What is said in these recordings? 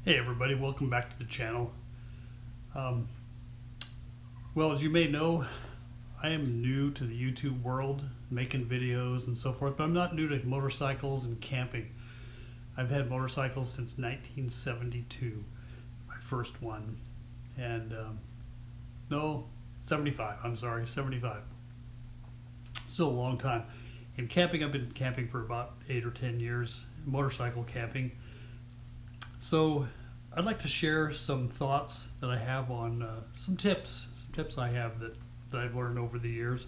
Hey everybody, welcome back to the channel. Well, as you may know, I am new to the YouTube world, making videos and so forth, but I'm not new to motorcycles and camping. I've had motorcycles since 1972, my first one, and no, 75, I'm sorry, 75. Still a long time. In camping, I've been camping for about 8 or 10 years, motorcycle camping. So I'd like to share some thoughts that I have on some tips I have that I've learned over the years,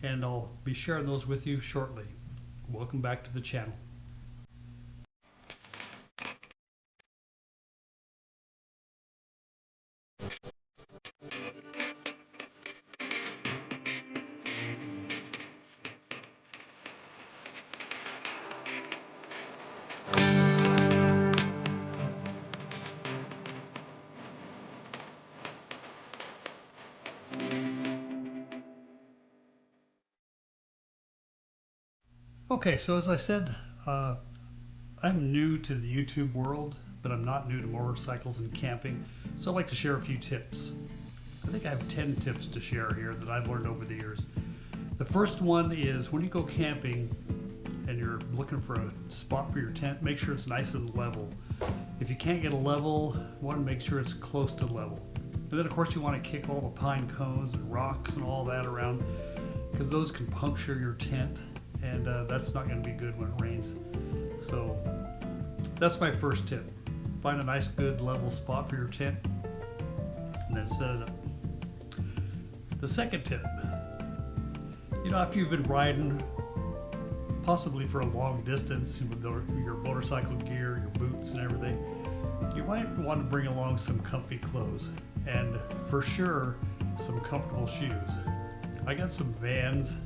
and I'll be sharing those with you shortly. Welcome back to the channel. Okay, so as I said, I'm new to the YouTube world, but I'm not new to motorcycles and camping, so I'd like to share a few tips. I think I have 10 tips to share here that I've learned over the years. The first one is when you go camping and you're looking for a spot for your tent, make sure it's nice and level. If you can't get a level, you want to make sure it's close to level. And then of course you want to kick all the pine cones and rocks and all that around, because those can puncture your tent, and that's not going to be good when it rains. So that's my first tip. Find a nice, good, level spot for your tent and then set it up. The second tip, after you've been riding possibly for a long distance with your motorcycle gear, your boots and everything, you might want to bring along some comfy clothes, and for sure some comfortable shoes. I got some Vans.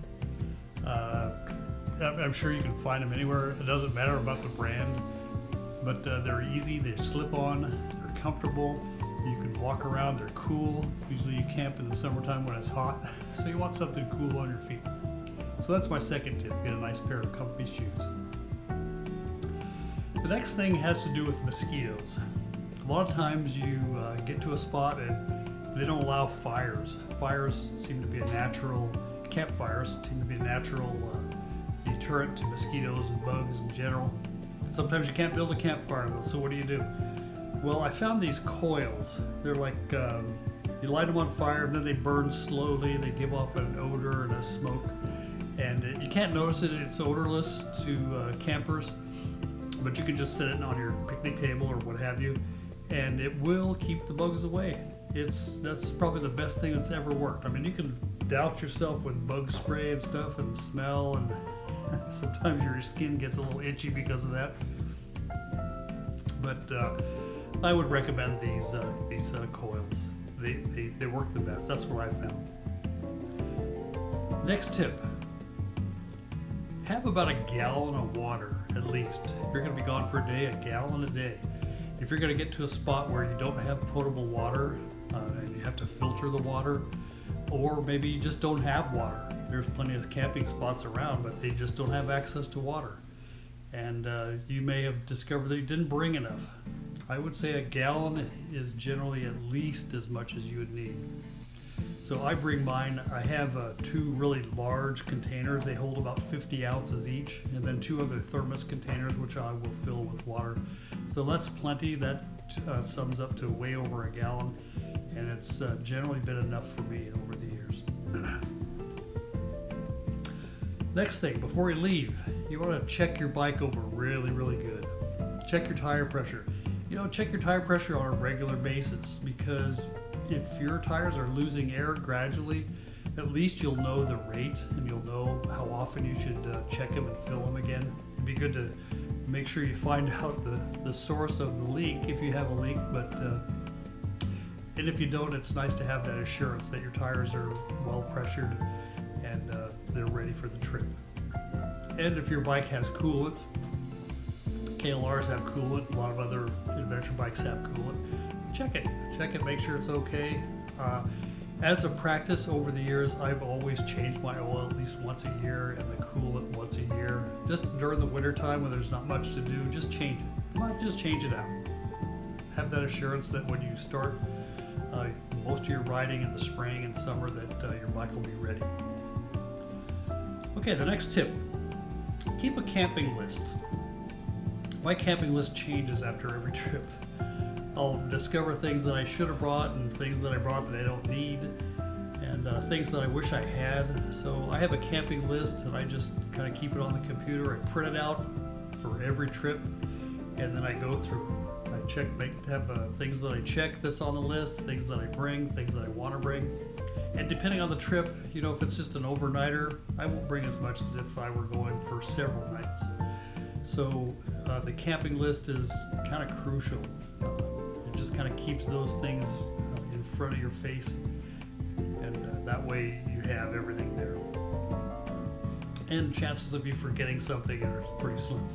I'm sure you can find them anywhere. It doesn't matter about the brand, but they're easy, they slip on, they're comfortable, you can walk around, they're cool. Usually you camp in the summertime when it's hot, so you want something cool on your feet. So that's my second tip, get a nice pair of comfy shoes. The next thing has to do with mosquitoes. A lot of times you get to a spot and they don't allow fires. Campfires seem to be a natural deterrent to mosquitoes and bugs in general. Sometimes you can't build a campfire though, so what do? Well, I found these coils. They're like, you light them on fire and then they burn slowly. They give off an odor and a smoke. And you can't notice it, it's odorless to campers, but you can just set it on your picnic table or what have you, and it will keep the bugs away. That's probably the best thing that's ever worked. I mean, you can douse yourself with bug spray and stuff and smell, and sometimes your skin gets a little itchy because of that. But I would recommend these coils. They work the best. That's what I found. Next tip. Have about a gallon of water at least. If you're going to be gone for a day, a gallon a day. If you're going to get to a spot where you don't have potable water and you have to filter the water, or maybe you just don't have water. There's plenty of camping spots around, but they just don't have access to water. And you may have discovered that you didn't bring enough. I would say a gallon is generally at least as much as you would need. So I bring mine. I have 2 really large containers. They hold about 50 ounces each, and then 2 other thermos containers which I will fill with water. So that's plenty. That sums up to way over a gallon, and it's generally been enough for me over the years. Next thing, before you leave, you want to check your bike over really, really good. Check your tire pressure. Check your tire pressure on a regular basis, because if your tires are losing air gradually, at least you'll know the rate and you'll know how often you should check them and fill them again. It'd be good to make sure you find out the source of the leak if you have a leak, but and if you don't, it's nice to have that assurance that your tires are well pressured and they're ready for the trip. And if your bike has coolant, KLRs have coolant, a lot of other adventure bikes have coolant. Check it, make sure it's okay. As a practice over the years, I've always changed my oil at least once a year and the coolant once a year. Just during the winter time when there's not much to do, just change it. Just change it out. have that assurance that when you start most of your riding in the spring and summer that your bike will be ready. Okay, the next tip, keep a camping list. My camping list changes after every trip. I'll discover things that I should have brought and things that I brought that I don't need, and things that I wish I had. So I have a camping list and I just kind of keep it on the computer. I print it out for every trip, and then I go through. I check, have things that I check that's on the list, things that I bring, things that I want to bring. And depending on the trip, you know, if it's just an overnighter, I won't bring as much as if I were going for several nights. So the camping list is kind of crucial. It just kind of keeps those things in front of your face, and that way you have everything there. And chances of you forgetting something are pretty slim.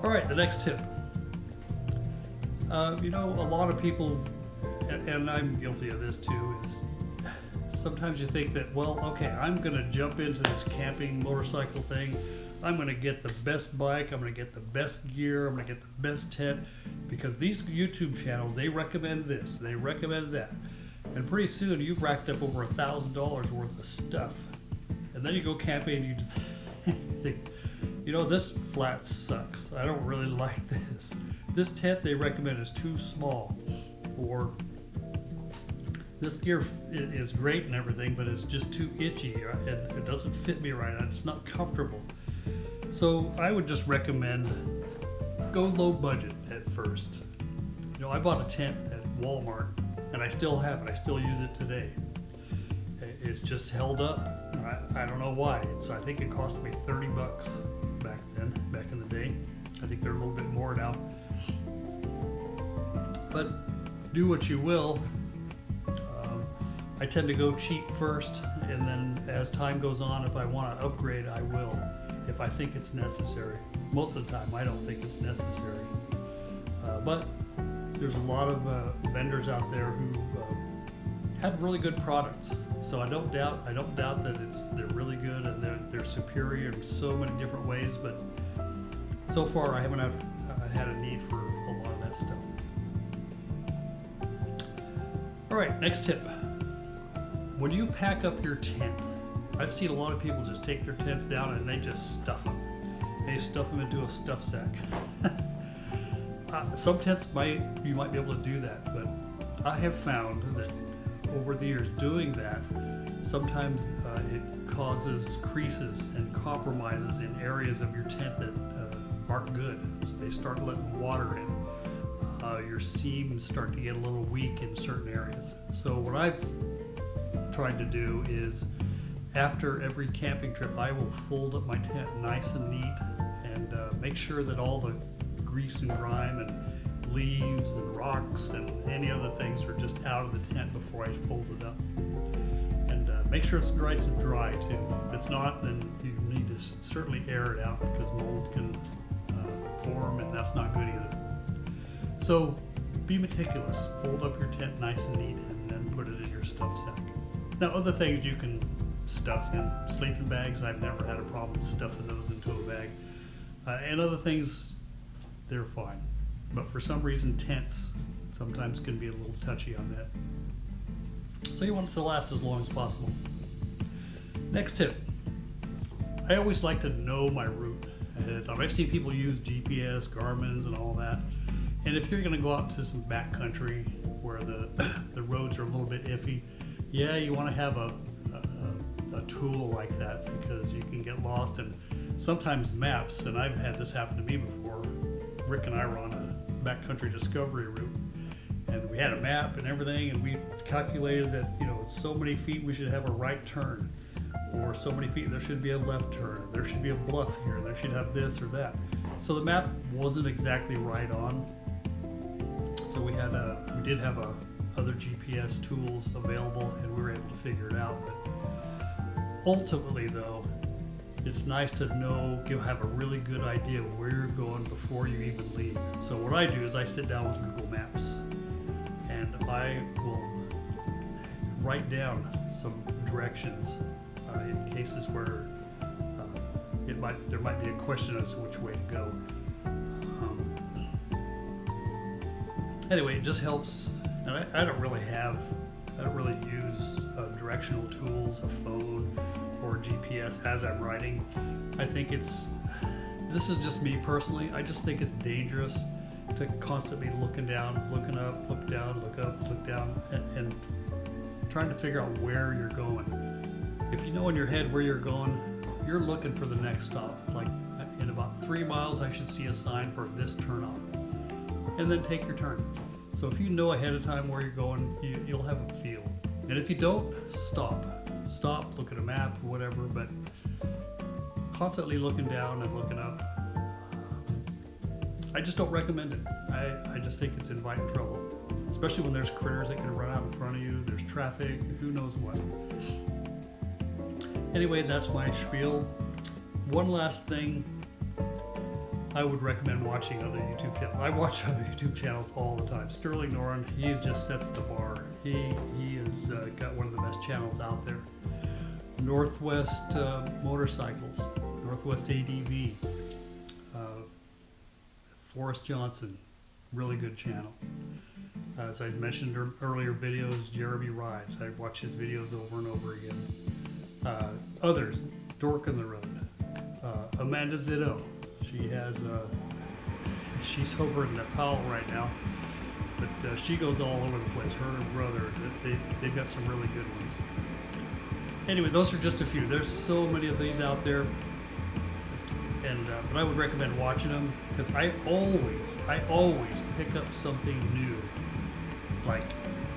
All right, the next tip. You know, a lot of people, and I'm guilty of this too, is sometimes you think that, well, okay, I'm going to jump into this camping motorcycle thing. I'm going to get the best bike, I'm going to get the best gear, I'm going to get the best tent, because these YouTube channels, they recommend this, they recommend that. And pretty soon you've racked up over $1,000 worth of stuff. And then you go camping and you think, you know, this flat sucks. I don't really like this. This tent they recommend is too small. Or this gear is great and everything, but it's just too itchy. It doesn't fit me right. It's not comfortable. So I would just recommend go low budget at first. You know, I bought a tent at Walmart and I still have it. I still use it today. It's just held up. I don't know why. I think it cost me $30 back then, back in the day. I think they're a little bit more now. But do what you will. I tend to go cheap first, and then as time goes on, if I want to upgrade, I will, if I think it's necessary. Most of the time, I don't think it's necessary. But there's a lot of vendors out there who have really good products. So I don't doubt that they're really good and they're superior in so many different ways. But so far, I haven't had a need for a lot of that stuff. All right, next tip. When you pack up your tent, I've seen a lot of people just take their tents down and they just stuff them. They stuff them into a stuff sack. Some tents you might be able to do that, but I have found that over the years doing that, sometimes it causes creases and compromises in areas of your tent that aren't good. So they start letting water in. Your seams start to get a little weak in certain areas. So what I've tried to do is, after every camping trip, I will fold up my tent nice and neat and make sure that all the grease and grime and leaves and rocks and any other things are just out of the tent before I fold it up. And make sure it's nice and dry too. If it's not, then you need to certainly air it out, because mold can form, and that's not good either. So be meticulous. Fold up your tent nice and neat and then put it in your stuff sack. Now, other things you can stuff in. Sleeping bags, I've never had a problem stuffing those into a bag. And other things, they're fine. But for some reason, tents sometimes can be a little touchy on that. So you want it to last as long as possible. Next tip. I always like to know my route ahead of time. I've seen people use GPS, Garmin's, and all that. And if you're going to go out to some backcountry where the roads are a little bit iffy, yeah, you want to have a tool like that, because you can get lost. And sometimes maps, and I've had this happen to me before. Rick and I were on a backcountry discovery route, and we had a map and everything, and we calculated that, you know, it's so many feet we should have a right turn, or so many feet there should be a left turn, there should be a bluff here, there should have this or that. So the map wasn't exactly right on. So we did have other GPS tools available, and we were able to figure it out. But ultimately, though, it's nice to have a really good idea of where you're going before you even leave. So what I do is I sit down with Google Maps, and I will write down some directions in cases where there might be a question as to which way to go. Anyway, it just helps. And I don't really use directional tools, a phone, or GPS as I'm riding. This is just me personally. I just think it's dangerous to constantly looking down, looking up, look down, look up, look down, and trying to figure out where you're going. If you know in your head where you're going, you're looking for the next stop. Like in about 3 miles, I should see a sign for this turn off, and then take your turn. So if you know ahead of time where you're going, you'll have a feel. And if you don't, stop, look at a map or whatever, but constantly looking down and looking up, I just don't recommend it. I just think it's inviting trouble, especially when there's critters that can run out in front of you, there's traffic, who knows what. Anyway, that's my spiel. One last thing, I would recommend watching other YouTube channels. I watch other YouTube channels all the time. Sterling Noren, he just sets the bar. He has got one of the best channels out there. Northwest Motorcycles, Northwest ADV, Forrest Johnson, really good channel. As I mentioned earlier videos, Jeremy Rives, I watch his videos over and over again. Others, Dork on the Road, Amanda Zitto, she's over in Nepal right now, but she goes all over the place. Her and brother, they've got some really good ones. Anyway, those are just a few. There's so many of these out there, and but I would recommend watching them, because I always pick up something new. Like,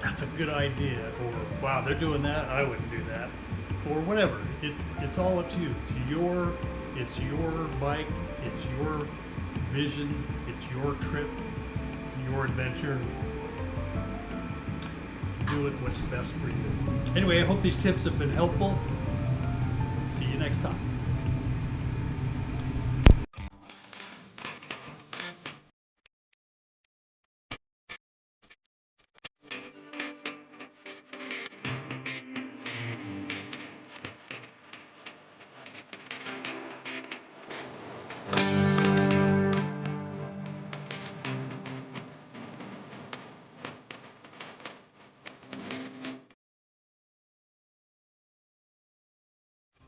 that's a good idea, or wow, they're doing that, I wouldn't do that, or whatever. It's all up to you. It's your bike, it's your vision, it's your trip, your adventure. Do it what's best for you. Anyway, I hope these tips have been helpful. See you next time.